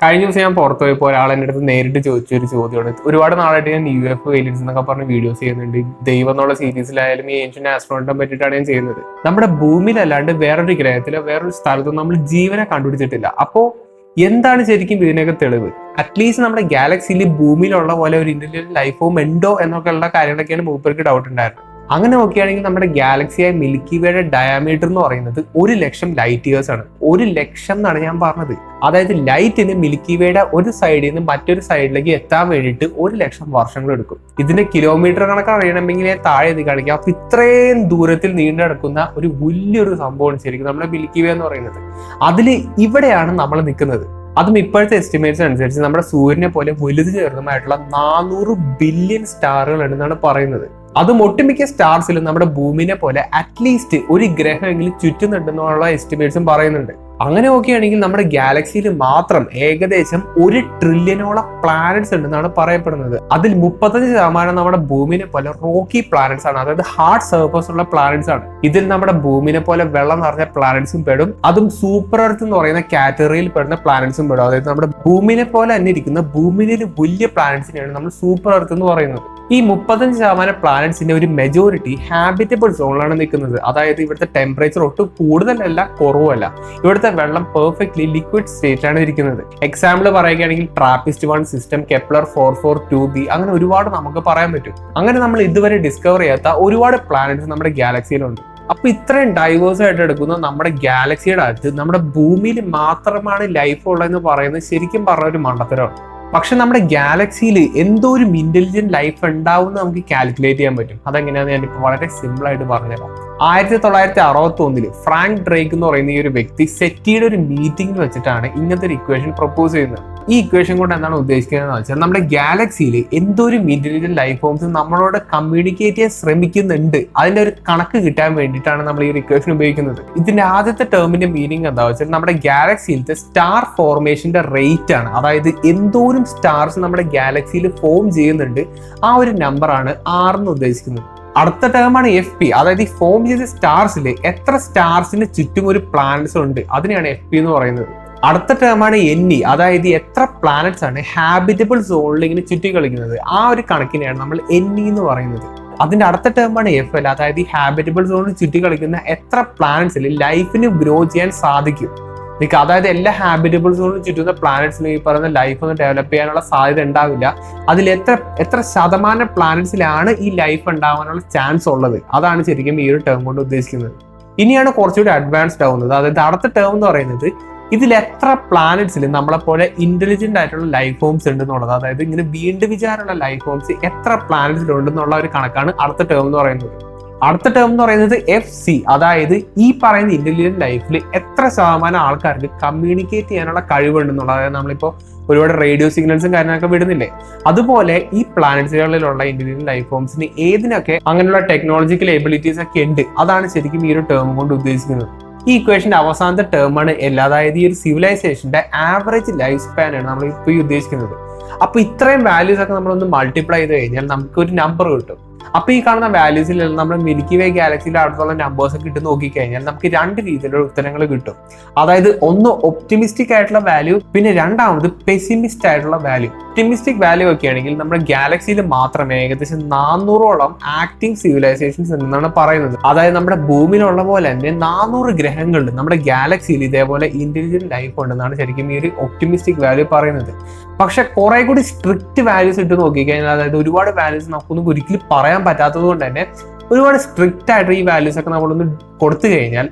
കഴിഞ്ഞ ദിവസം ഞാൻ പുറത്തു പോയപ്പോൾ ഒരാൾ എൻ്റെ അടുത്ത് നേരിട്ട് ചോദിച്ചൊരു ചോദ്യമാണ്. ഒരുപാട് നാളായിട്ട് ഞാൻ UFO ഏലിയൻസ് എന്നൊക്കെ പറഞ്ഞ് വീഡിയോസ് ചെയ്യുന്നുണ്ട്. ദൈവം എന്നുള്ള സീരീസിലായാലും ഈ ഏൻഷ്യന്റ് ആസ്ട്രോണറ്റിനെ പറ്റിയിട്ടാണ് ഞാൻ ചെയ്യുന്നത്. നമ്മുടെ ഭൂമിയിലല്ലാണ്ട് വേറൊരു ഗ്രഹത്തിലോ വേറൊരു സ്ഥലത്തോ നമ്മൾ ജീവനെ കണ്ടുപിടിച്ചിട്ടില്ല. അപ്പോ എന്താണ് ശരിക്കും ഇതിനൊക്കെ തെളിവ്? അറ്റ്ലീസ്റ്റ് നമ്മുടെ ഗാലക്സിയിൽ ഭൂമിയിലുള്ള പോലെ ഒരു ഇന്റലിജന്റ് ലൈഫ് ഫോം ഉണ്ടോ എന്നൊക്കെ ഉള്ള കാര്യങ്ങളൊക്കെയാണ് മൂപ്പർക്ക് ഡൗട്ട് ഉണ്ടായിരുന്നത്. അങ്ങനെ നോക്കുകയാണെങ്കിൽ നമ്മുടെ ഗാലക്സിയായ മിൽക്കി വേയുടെ ഡയാമീറ്റർ എന്ന് പറയുന്നത് 1,00,000 ലൈറ്റ് ഇയേഴ്സ് ആണ്. 1,00,000 എന്നാണ് ഞാൻ പറഞ്ഞത്. അതായത് ലൈറ്റിന് മിൽക്കി വേയുടെ ഒരു സൈഡിൽ നിന്ന് മറ്റൊരു സൈഡിലേക്ക് എത്താൻ വേണ്ടിയിട്ട് 1,00,000 വർഷങ്ങൾ എടുക്കും. ഇതിന്റെ കിലോമീറ്റർ കണക്ക് അറിയണമെങ്കിൽ താഴെ എത്തി കാണിക്കാം. അപ്പൊ ഇത്രയും ദൂരത്തിൽ നീണ്ടു കിടക്കുന്ന ഒരു വലിയൊരു സംഭവമാണ് ശരിക്കും നമ്മുടെ മിൽക്കി വേ എന്ന് പറയുന്നത്. അതിൽ ഇവിടെയാണ് നമ്മൾ നിൽക്കുന്നത്. അതും ഇപ്പോഴത്തെ എസ്റ്റിമേറ്റ്സ് അനുസരിച്ച് നമ്മുടെ സൂര്യനെ പോലെ വലുത് ചേർന്നതായിട്ടുള്ള 400 ബില്യൺ സ്റ്റാറുകൾ ഉണ്ടെന്നാണ് പറയുന്നത്. അതും ഒട്ടുമിക്ക സ്റ്റാർസിലും നമ്മുടെ ഭൂമിനെ പോലെ അറ്റ്ലീസ്റ്റ് ഒരു ഗ്രഹമെങ്കിലും ചുറ്റുന്നുണ്ടെന്നുള്ള എസ്റ്റിമേറ്റ്സും പറയുന്നുണ്ട്. അങ്ങനെ നോക്കുകയാണെങ്കിൽ നമ്മുടെ ഗാലക്സിയിൽ മാത്രം ഏകദേശം 1 ട്രില്യനോളം പ്ലാനറ്റ്സ് ഉണ്ടെന്നാണ് പറയപ്പെടുന്നത്. അതിൽ 35% നമ്മുടെ ഭൂമിനെ പോലെ റോക്കി പ്ലാനറ്റ്സ് ആണ്, അതായത് ഹാർഡ് സർഫസ് ഉള്ള പ്ലാനറ്റ്സ് ആണ്. ഇതിൽ നമ്മുടെ ഭൂമിനെ പോലെ വെള്ളം നിറഞ്ഞ പ്ലാനറ്റ്സും പെടും. അതും സൂപ്പർ എർത്ത് എന്ന് പറയുന്ന കാറ്റഗറിയിൽ പെടുന്ന പ്ലാനറ്റ്സും പെടും. അതായത് നമ്മുടെ ഭൂമിനെ പോലെ തന്നെ ഇരിക്കുന്ന ഭൂമിയിലെ വലിയ പ്ലാനറ്റ്സിനെയാണ് നമ്മൾ സൂപ്പർ എർത്ത് എന്ന് പറയുന്നത്. ഈ 35% പ്ലാനറ്റ്സിന്റെ ഒരു മെജോറിറ്റി ഹാബിറ്റബിൾ സോണിലാണ് നിൽക്കുന്നത്. അതായത് ഇവിടുത്തെ ടെമ്പറേച്ചർ ഒട്ടും കൂടുതലല്ല കുറവല്ല. ഇവിടുത്തെ വെള്ളം പെർഫെക്റ്റ്ലി ലിക്വിഡ് സ്റ്റേറ്റിലാണ് ഇരിക്കുന്നത്. എക്സാമ്പിൾ പറയുകയാണെങ്കിൽ ട്രാപ്പിസ്റ്റ് 1 സിസ്റ്റം, കെപ്ലർ 442b, അങ്ങനെ ഒരുപാട് നമുക്ക് പറയാൻ പറ്റും. അങ്ങനെ നമ്മൾ ഇതുവരെ ഡിസ്കവർ ചെയ്യാത്ത ഒരുപാട് പ്ലാനറ്റ്സ് നമ്മുടെ ഗാലക്സിയിലുണ്ട്. അപ്പൊ ഇത്രയും ഡൈവേഴ്സ് ആയിട്ട് എടുക്കുന്ന നമ്മുടെ ഗാലക്സിയുടെ അകത്ത് നമ്മുടെ ഭൂമിയിൽ മാത്രമാണ് ലൈഫ് ഉള്ളതെന്ന് പറയുന്നത് ശരിക്കും പറഞ്ഞ ഒരു മണ്ടത്തരമാണ്. പക്ഷെ നമ്മുടെ ഗാലക്സിയിൽ എന്തോ ഒരു ഇന്റലിജന്റ് ലൈഫ് ഉണ്ടാവും നമുക്ക് കാൽക്കുലേറ്റ് ചെയ്യാൻ പറ്റും. അതെങ്ങനെയാണെന്ന് ഞാനിപ്പോൾ വളരെ സിമ്പിൾ ആയിട്ട് പറഞ്ഞുതരാം. 1961 ഫ്രാങ്ക് ഡ്രേക്ക് എന്ന് പറയുന്ന ഈ ഒരു വ്യക്തി സെറ്റിയുടെ ഒരു മീറ്റിംഗിൽ വെച്ചിട്ടാണ് ഇങ്ങനത്തെ ഒരു ഇക്വേഷൻ പ്രപ്പോസ് ചെയ്യുന്നത്. ഈ ഇക്വേഷൻ കൊണ്ട് എന്താണ് ഉദ്ദേശിക്കുന്നത് വെച്ചാൽ നമ്മുടെ ഗാലക്സിയിൽ എന്തോ ഒരു ഇന്റലിജന്റ് ലൈഫ് ഫോംസ് നമ്മളോട് കമ്മ്യൂണിക്കേറ്റ് ചെയ്യാൻ ശ്രമിക്കുന്നുണ്ട്, അതിന്റെ ഒരു കണക്ക് കിട്ടാൻ വേണ്ടിയിട്ടാണ് നമ്മൾ ഈ ഒരു ഇക്വേഷൻ ഉപയോഗിക്കുന്നത്. ഇതിന്റെ ആദ്യത്തെ ടേമിന്റെ മീനിങ് എന്താ വെച്ചാൽ നമ്മുടെ ഗാലക്സിയിലത്തെ സ്റ്റാർ ഫോർമേഷന്റെ റേറ്റ് ആണ്. അതായത് എന്തോരം സ്റ്റാർസ് നമ്മുടെ ഗാലക്സിയിൽ ഫോം ചെയ്യുന്നുണ്ട്, ആ ഒരു നമ്പറാണ് 6 എന്ന് ഉദ്ദേശിക്കുന്നത്. അടുത്ത ടേമാണ് FP, അതായത് ഈ ഫോം ചെയ്ത സ്റ്റാർസിൽ എത്ര സ്റ്റാർസിന് ചുറ്റും ഒരു പ്ലാനറ്റ്സ് ഉണ്ട്, അതിനെയാണ് FP എന്ന് പറയുന്നത്. അടുത്ത ടേമാണ് NE, അതായത് എത്ര പ്ലാനറ്റ്സ് ആണ് ഹാബിറ്റബിൾ സോണിൽ ഇങ്ങനെ ചുറ്റി കളിക്കുന്നത്, ആ ഒരു കണക്കിനെയാണ് നമ്മൾ NE എന്ന് പറയുന്നത്. അതിന്റെ അടുത്ത ടേമാണ് FL, അതായത് ഈ ഹാബിറ്റബിൾ സോണിൽ ചുറ്റി കളിക്കുന്ന എത്ര പ്ലാനറ്റ്സിൽ ലൈഫിന് ഗ്രോ ചെയ്യാൻ സാധിക്കും. അതായത് എല്ലാ ഹാബിറ്റബിൾ സോണിൽ ചുറ്റുന്ന പ്ലാനറ്റ്സിന് ഈ പറയുന്ന ലൈഫ് ഒന്ന് ഡെവലപ്പ് ചെയ്യാനുള്ള സാധ്യത ഉണ്ടാവില്ല. അതിൽ എത്ര ശതമാനം പ്ലാനറ്റ്സിലാണ് ഈ ലൈഫ് ഉണ്ടാവാനുള്ള ചാൻസ് ഉള്ളത്, അതാണ് ശരിക്കും ഈ ഒരു ടേം കൊണ്ട് ഉദ്ദേശിക്കുന്നത്. ഇനിയാണ് കുറച്ചുകൂടി അഡ്വാൻസ്ഡ് ആവുന്നത്. അതായത് അടുത്ത ടേം എന്ന് പറയുന്നത് ഇതിൽ എത്ര പ്ലാനറ്റ്സിൽ നമ്മളെപ്പോലെ ഇന്റലിജന്റ് ആയിട്ടുള്ള ലൈഫ് ഫോംസ് ഉണ്ടെന്നുള്ളത്, അതായത് ഇങ്ങനെ വീണ്ടും വിചാരമുള്ള ലൈഫ് ഫോംസ് എത്ര പ്ലാനറ്റ്സിൽ ഉണ്ടെന്നുള്ള ഒരു കണക്കാണ് അടുത്ത ടേം എന്ന് പറയുന്നത്. അടുത്ത ടേം എന്ന് പറയുന്നത് FC, അതായത് ഈ പറയുന്ന ഇന്റലിജന്റ് ലൈഫിൽ എത്ര ശതമാനം ആൾക്കാർക്ക് കമ്മ്യൂണിക്കേറ്റ് ചെയ്യാനുള്ള കഴിവുണ്ടെന്നുള്ളത്. അതായത് നമ്മളിപ്പോൾ ഒരുപാട് റേഡിയോ സിഗ്നൽസും കാര്യങ്ങളൊക്കെ വിടുന്നില്ലേ, അതുപോലെ ഈ പ്ലാനറ്റ്സുകളിലുള്ള ഇന്റലിജന്റ് ലൈഫ് ഫോംസിന് ഏതിനൊക്കെ അങ്ങനെയുള്ള ടെക്നോളജിക്കൽ എബിലിറ്റീസ് ഒക്കെ ഉണ്ട്, അതാണ് ശരിക്കും ഈ ഒരു ടേം കൊണ്ട് ഉദ്ദേശിക്കുന്നത്. ഈ ഇക്വേഷന്റെ അവസാനത്തെ ടേമാണ് L, അതായത് ഈ ഒരു സിവിലൈസേഷന്റെ ആവറേജ് ലൈഫ് സ്പാൻ ആണ് നമ്മൾ ഇപ്പോൾ ഈ ഉദ്ദേശിക്കുന്നത്. അപ്പൊ ഇത്രയും വാല്യൂസ് ഒക്കെ നമ്മളൊന്ന് മൾട്ടിപ്ലൈ ചെയ്ത് കഴിഞ്ഞാൽ നമുക്ക് ഒരു നമ്പർ കിട്ടും. അപ്പൊ ഈ കാണുന്ന വാല്യൂസിൽ നമ്മൾ മിൽക്കി വേ ഗാലക്സിയുടെ അടുത്തുള്ള നമ്പേഴ്സ് ഒക്കെ ഇട്ട് നോക്കിക്കഴിഞ്ഞാൽ നമുക്ക് 2 രീതിയിലുള്ള ഉത്തരങ്ങൾ കിട്ടും. അതായത് ഒന്ന് ഒപ്റ്റിമിസ്റ്റിക് ആയിട്ടുള്ള വാല്യൂ, പിന്നെ രണ്ടാമത് പെസിമിസ്റ്റ് ആയിട്ടുള്ള വാല്യൂ. ഒപ്റ്റിമിസ്റ്റിക് വാല്യൂ ഒക്കെ ആണെങ്കിൽ നമ്മുടെ ഗാലക്സിയിൽ മാത്രമേ ഏകദേശം 400ഓളം ആക്റ്റീവ് സിവിലൈസേഷൻസ് ഉണ്ടെന്നാണ് പറയുന്നത്. അതായത് നമ്മുടെ ഭൂമിയിലുള്ള പോലെ തന്നെ 400 ഗ്രഹങ്ങളിൽ നമ്മുടെ ഗാലക്സിയിൽ ഇതേപോലെ ഇന്റലിജന്റ് ലൈഫ് ഉണ്ടെന്നാണ് ശരിക്കും ഈ ഒരു ഒപ്റ്റിമിസ്റ്റിക് വാല്യൂ പറയുന്നത്. പക്ഷെ കുറെ കൂടി സ്ട്രിക്റ്റ് വാല്യൂസ് ഇട്ട് നോക്കിക്കഴിഞ്ഞാൽ, അതായത് ഒരുപാട് വാല്യൂസ് നമുക്കൊന്നും ഒരിക്കലും പറയാൻ പറ്റാത്തത് കൊണ്ട് തന്നെ ഒരുപാട് സ്ട്രിക്റ്റ് ആയിട്ട് ഈ വാല്യൂസ് ഒക്കെ നമ്മളൊന്ന് കൊടുത്തു കഴിഞ്ഞാൽ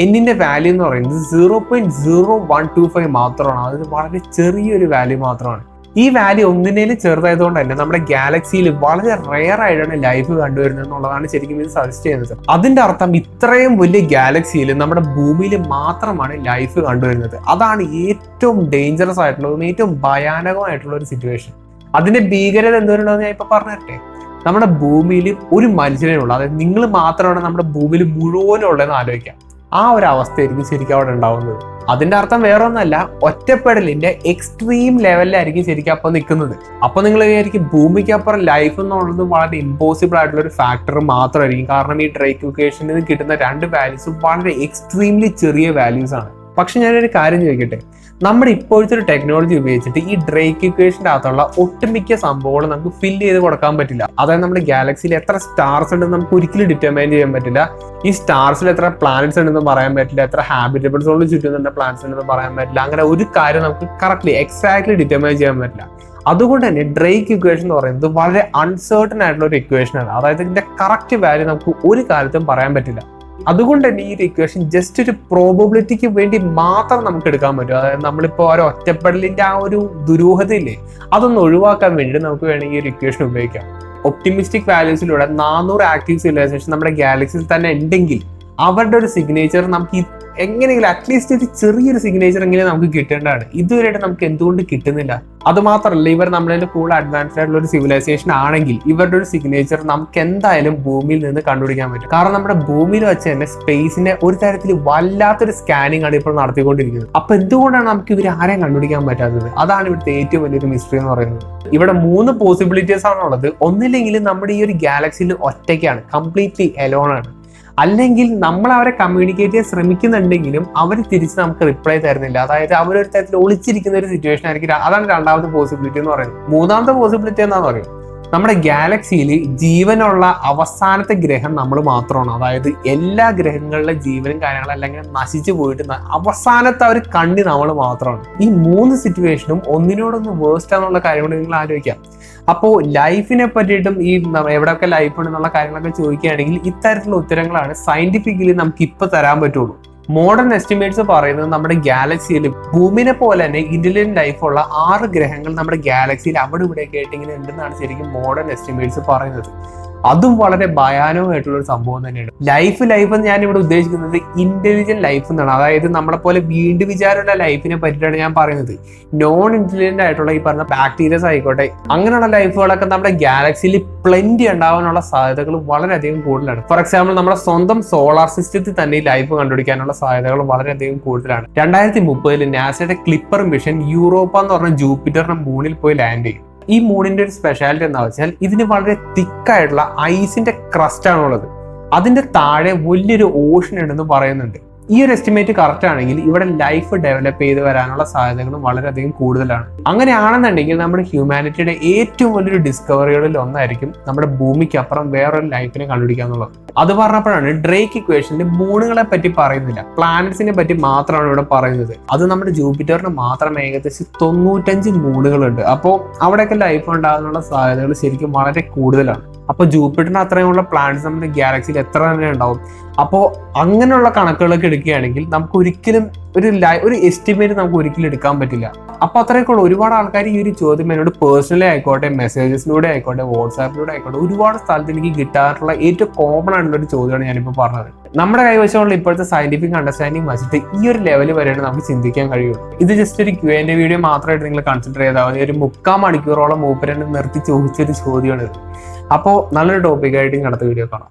എന്നിന്റെ വാല്യൂ എന്ന് പറയുന്നത് 0.0125 മാത്രമാണ്. അതായത് വളരെ ചെറിയൊരു വാല്യൂ മാത്രമാണ്. ഈ വാല്യൂ ഒന്നിനേലും ചെറുതായതുകൊണ്ട് തന്നെ നമ്മുടെ ഗാലക്സിയിൽ വളരെ റെയർ ആയിട്ടാണ് ലൈഫ് കണ്ടുവരുന്നത് എന്നുള്ളതാണ് ശരിക്കും ഇത് സജസ്റ്റ് ചെയ്യുന്നത്. അതിന്റെ അർത്ഥം ഇത്രയും വലിയ ഗാലക്സിയിൽ നമ്മുടെ ഭൂമിയിൽ മാത്രമാണ് ലൈഫ് കണ്ടുവരുന്നത്. അതാണ് ഏറ്റവും ഡേഞ്ചറസ് ആയിട്ടുള്ളതും ഏറ്റവും ഭയാനകമായിട്ടുള്ള ഒരു സിറ്റുവേഷൻ. അതിന്റെ ഭീകരത എന്തോരുണ്ടെന്ന് ഞാൻ ഇപ്പൊ പറഞ്ഞിട്ടെ. നമ്മുടെ ഭൂമിയിൽ ഒരു മനുഷ്യനേ ഉള്ളൂ, അതായത് നിങ്ങൾ മാത്രമാണ് നമ്മുടെ ഭൂമിയിൽ മുഴുവനും ഉള്ളതെന്ന് ആലോചിക്കാം. ആ ഒരു അവസ്ഥയായിരിക്കും ശരിക്കും അവിടെ ഉണ്ടാവുന്നത്. അതിന്റെ അർത്ഥം വേറെ ഒന്നല്ല, ഒറ്റപ്പെടലിന്റെ എക്സ്ട്രീം ലെവലിലായിരിക്കും ശരിക്കും അപ്പൊ നിൽക്കുന്നത്. അപ്പൊ നിങ്ങൾ വിചാരിക്കും ഭൂമിക്കപ്പുറം ലൈഫ് എന്നുള്ളത് വളരെ ഇമ്പോസിബിൾ ആയിട്ടുള്ള ഒരു ഫാക്ടർ മാത്രമായിരിക്കും. കാരണം ഈ ഡ്രേക്ക് ഇക്വേഷനിൽ നിന്ന് കിട്ടുന്ന 2 വാല്യൂസ് വളരെ എക്സ്ട്രീംലി ചെറിയ വാല്യൂസ് ആണ്. പക്ഷെ ഞാനൊരു കാര്യം ചോദിക്കട്ടെ, നമ്മുടെ ഇപ്പോഴത്തെ ഒരു ടെക്നോളജി ഉപയോഗിച്ചിട്ട് ഈ ഡ്രേക്ക് ഇക്വേഷൻ്റെ അകത്തുള്ള ഒട്ടുമിക്ക സംഭവങ്ങൾ നമുക്ക് ഫില്ല് ചെയ്ത് കൊടുക്കാൻ പറ്റില്ല. അതായത് നമ്മുടെ ഗാലക്സിയിൽ എത്ര സ്റ്റാർസ് ഉണ്ടെന്ന് നമുക്ക് ഒരിക്കലും ഡിറ്റർമൈൻ ചെയ്യാൻ പറ്റില്ല. ഈ സ്റ്റാർസിൽ എത്ര പ്ലാനറ്റ്സ് ഉണ്ടെന്ന് പറയാൻ പറ്റില്ല, എത്ര ഹാബിറ്റബിൾ സോണിൽ ചുറ്റുന്നുണ്ട് പ്ലാനറ്റ്സ് ഉണ്ടെന്ന് പറയാൻ പറ്റില്ല. അങ്ങനെ ഒരു കാര്യം നമുക്ക് കറക്റ്റ്ലി എക്സാക്ട്ലി ഡിറ്റർമൈൻ ചെയ്യാൻ പറ്റില്ല. അതുകൊണ്ട് തന്നെ ഡ്രേക്ക് ഇക്വേഷൻ എന്ന് പറയുന്നത് വളരെ അൺസേർട്ടൺ ആയിട്ടുള്ള ഒരു ഇക്വേഷനാണ്. അതായത് ഇതിന്റെ കറക്റ്റ് വാല്യൂ നമുക്ക് ഒരു കാലത്തും പറയാൻ പറ്റില്ല. അതുകൊണ്ട് തന്നെ ഈ ഒരു ഇക്വേഷൻ ജസ്റ്റ് ഒരു പ്രോബബിലിറ്റിക്ക് വേണ്ടി മാത്രം നമുക്ക് എടുക്കാൻ പറ്റും. അതായത് നമ്മളിപ്പോൾ ഒരു ഒറ്റപ്പെടലിന്റെ ആ ഒരു ദുരൂഹതയില്ലേ, അതൊന്ന് ഒഴിവാക്കാൻ വേണ്ടിയിട്ട് നമുക്ക് വേണമെങ്കിൽ ഈ ഒരു ഇക്വേഷൻ ഉപയോഗിക്കാം. ഒപ്റ്റിമിസ്റ്റിക് വാല്യൂസിലൂടെ 400 ആക്റ്റീവ് സിവിലൈസേഷൻ നമ്മുടെ ഗാലക്സിയിൽ തന്നെ ഉണ്ടെങ്കിൽ അവരുടെ ഒരു സിഗ്നേച്ചർ നമുക്ക് എങ്ങനെയെങ്കിലും അറ്റ്ലീസ്റ്റ് ഒരു ചെറിയൊരു സിഗ്നേച്ചർ എങ്കിലും നമുക്ക് കിട്ടേണ്ടതാണ്. ഇതുവരെയായിട്ട് നമുക്ക് എന്തുകൊണ്ട് കിട്ടുന്നില്ല? അതുമാത്രമല്ല, ഇവർ നമ്മളതിന്റെ കൂടുതൽ അഡ്വാൻസ്ഡ് ആയിട്ടുള്ള ഒരു സിവിലൈസേഷൻ ആണെങ്കിൽ ഇവരുടെ ഒരു സിഗ്നേച്ചർ നമുക്ക് എന്തായാലും ഭൂമിയിൽ നിന്ന് കണ്ടുപിടിക്കാൻ പറ്റും. കാരണം നമ്മുടെ ഭൂമിയിൽ വെച്ച് തന്നെ സ്പേസിന്റെ ഒരു തരത്തിൽ വല്ലാത്തൊരു സ്കാനിങ് ആണ് ഇപ്പോൾ നടത്തിക്കൊണ്ടിരിക്കുന്നത്. അപ്പൊ എന്തുകൊണ്ടാണ് നമുക്ക് ഇവർ ആരെയും കണ്ടുപിടിക്കാൻ പറ്റാത്തത്? അതാണ് ഇവിടുത്തെ ഏറ്റവും വലിയൊരു മിസ്റ്ററി എന്ന് പറയുന്നത്. ഇവിടെ 3 പോസിബിലിറ്റീസ് ആണുള്ളത്. ഒന്നില്ലെങ്കിൽ നമ്മുടെ ഈ ഒരു ഗാലക്സിയിൽ ഒറ്റയ്ക്കാണ്, കംപ്ലീറ്റ്ലി എലോൺ ആണ്. അല്ലെങ്കിൽ നമ്മൾ അവരെ കമ്മ്യൂണിക്കേറ്റ് ചെയ്യാൻ ശ്രമിക്കുന്നുണ്ടെങ്കിലും അവർ തിരിച്ച് നമുക്ക് റിപ്ലൈ തരുന്നില്ല. അതായത് അവരൊരു തരത്തിൽ ഒളിച്ചിരിക്കുന്ന ഒരു സിറ്റുവേഷൻ ആയിരിക്കും. അതാണ് രണ്ടാമത്തെ പോസിബിലിറ്റി എന്ന് പറയുന്നത്. മൂന്നാമത്തെ പോസിബിലിറ്റി എന്താണെന്ന് പറയും, നമ്മുടെ ഗാലക്സിയിൽ ജീവനുള്ള അവസാനത്തെ ഗ്രഹം നമ്മൾ മാത്രമാണ്. അതായത് എല്ലാ ഗ്രഹങ്ങളിലെ ജീവനും കാര്യങ്ങളും അല്ലെങ്കിൽ നശിച്ചു പോയിട്ട് അവസാനത്തെ ഒരു കണ്ണി നമ്മൾ മാത്രമാണ്. ഈ 3 സിറ്റുവേഷനും ഒന്നിനോടൊന്ന് വേസ്റ്റ് ആണെന്നുള്ള കാര്യം കൊണ്ട് നിങ്ങൾ ആലോചിക്കാം. അപ്പോൾ ലൈഫിനെ പറ്റിയിട്ടും ഈ എവിടെയൊക്കെ ലൈഫ് ഉണ്ടെന്നുള്ള കാര്യങ്ങളൊക്കെ ചോദിക്കുകയാണെങ്കിൽ ഇത്തരത്തിലുള്ള ഉത്തരങ്ങളാണ് സയന്റിഫിക്കലി നമുക്ക് ഇപ്പൊ തരാൻ പറ്റുള്ളൂ. മോഡേൺ എസ്റ്റിമേറ്റ്സ് പറയുന്നത് നമ്മുടെ ഗാലക്സിയിൽ ഭൂമിനെ പോലെ തന്നെ ഇന്റലിജന്റ് ലൈഫുള്ള 6 ഗ്രഹങ്ങൾ നമ്മുടെ ഗാലക്സിയിൽ അവിടെ ഇവിടെയൊക്കെ ആയിട്ട് ഇങ്ങനെ ഉണ്ടെന്നാണ് ശരിക്കും മോഡേൺ എസ്റ്റിമേറ്റ്സ് പറയുന്നത്. അതും വളരെ ഭയാനകമായിട്ടുള്ള ഒരു സംഭവം തന്നെയാണ്. ലൈഫ് എന്ന് ഞാൻ ഇവിടെ ഉദ്ദേശിക്കുന്നത് ഇന്റലിജന്റ് ലൈഫ് എന്നാണ്. അതായത് നമ്മളെ പോലെ വീണ്ടും വിചാരമുള്ള ലൈഫിനെ പറ്റിയിട്ടാണ് ഞാൻ പറയുന്നത്. നോൺ ഇന്റലിജന്റ് ആയിട്ടുള്ള ഈ പറഞ്ഞ ബാക്ടീരിയസ് ആയിക്കോട്ടെ, അങ്ങനെയുള്ള ലൈഫുകളൊക്കെ നമ്മുടെ ഗാലക്സിയിൽ പ്ലെന്റി ഉണ്ടാവാനുള്ള സാധ്യതകൾ വളരെയധികം കൂടുതലാണ്. ഫോർ എക്സാമ്പിൾ, നമ്മുടെ സ്വന്തം സോളാർ സിസ്റ്റത്തിൽ തന്നെ ഈ ലൈഫ് കണ്ടുപിടിക്കാനുള്ള സാധ്യതകൾ വളരെയധികം കൂടുതലാണ്. 2030 നാസയുടെ ക്ലിപ്പർ മിഷൻ യൂറോപ്പ എന്ന് പറഞ്ഞ ജൂപ്പിറ്ററിന്റെ മൂണിൽ പോയി ലാൻഡ് ചെയ്യും. ഈ മൂണിന്റെ ഒരു സ്പെഷ്യാലിറ്റി എന്താ വെച്ചാൽ ഇതിന് വളരെ തിക്കായിട്ടുള്ള ഐസിന്റെ ക്രസ്റ്റ് ആണുള്ളത്. അതിന്റെ താഴെ വലിയൊരു ഓഷൻ ഉണ്ടെന്ന് പറയുന്നുണ്ട്. ഈ ഒരു എസ്റ്റിമേറ്റ് കറക്റ്റ് ആണെങ്കിൽ ഇവിടെ ലൈഫ് ഡെവലപ്പ് ചെയ്ത് വരാനുള്ള സാധ്യതകളും വളരെയധികം കൂടുതലാണ്. അങ്ങനെയാണെന്നുണ്ടെങ്കിൽ നമ്മുടെ ഹ്യൂമാനിറ്റിയുടെ ഏറ്റവും വലിയൊരു ഡിസ്കവറികളിൽ ഒന്നായിരിക്കും നമ്മുടെ ഭൂമിക്ക് അപ്പുറം വേറൊരു ലൈഫിനെ കണ്ടുപിടിക്കുക എന്നുള്ളത്. അത് പറഞ്ഞപ്പോഴാണ് ഡ്രേക്ക് ഇക്വേഷനിൽ മൂണുകളെ പറ്റി പറയുന്നില്ല, പ്ലാനറ്റ്സിനെ പറ്റി മാത്രമാണ് ഇവിടെ പറയുന്നത്. അത് നമ്മുടെ ജൂപ്പിറ്ററിന് മാത്രം ഏകദേശം 95 മൂണുകളുണ്ട്. അപ്പോൾ അവിടെയൊക്കെ ലൈഫ് ഉണ്ടാകാനുള്ള സാധ്യതകൾ ശരിക്കും വളരെ കൂടുതലാണ്. അപ്പോൾ ജൂപ്പിറ്ററിന് അത്രയുമുള്ള പ്ലാനറ്റ്സ് നമ്മുടെ ഗാലക്സിയിൽ എത്ര തന്നെ ഉണ്ടാവും. അപ്പോൾ അങ്ങനെയുള്ള കണക്കുകളൊക്കെ എടുക്കുകയാണെങ്കിൽ നമുക്ക് ഒരിക്കലും ഒരു എസ്റ്റിമേറ്റ് നമുക്ക് ഒരിക്കലും എടുക്കാൻ പറ്റില്ല. അപ്പൊ അത്രയൊക്കെയുള്ള ഒരുപാട് ആൾക്കാർ ഈ ഒരു ചോദ്യം എന്നോട് പേഴ്സണലി ആയിക്കോട്ടെ, മെസ്സേജസിലൂടെ ആയിക്കോട്ടെ, വാട്സാപ്പിലൂടെ ആയിക്കോട്ടെ, ഒരുപാട് സ്ഥലത്ത് എനിക്ക് കിട്ടാറുള്ള ഏറ്റവും കോമൺ ആയിട്ടുള്ള ഒരു ചോദ്യമാണ് ഞാനിപ്പോൾ പറഞ്ഞത്. നമ്മുടെ കൈവശമുള്ള ഇപ്പോഴത്തെ സയന്റിഫിക് അണ്ടർസ്റ്റാൻഡിങ് വെച്ചിട്ട് ഈ ഒരു ലെവൽ വരെയാണ് നമുക്ക് ചിന്തിക്കാൻ കഴിയുള്ളൂ. ഇത് ജസ്റ്റ് ഒരു Q&A വീഡിയോ മാത്രമായിട്ട് നിങ്ങൾ കൺസിഡർ ചെയ്താൽ മതി. ഒരു 3/4 മണിക്കൂറോളം മൂപ്പരെന്നെ നിർത്തി ചോദിച്ചൊരു ചോദ്യമാണ് ഇത്. അപ്പോൾ നല്ലൊരു ടോപ്പിക്കായിട്ട് അടുത്ത വീഡിയോ കാണാം.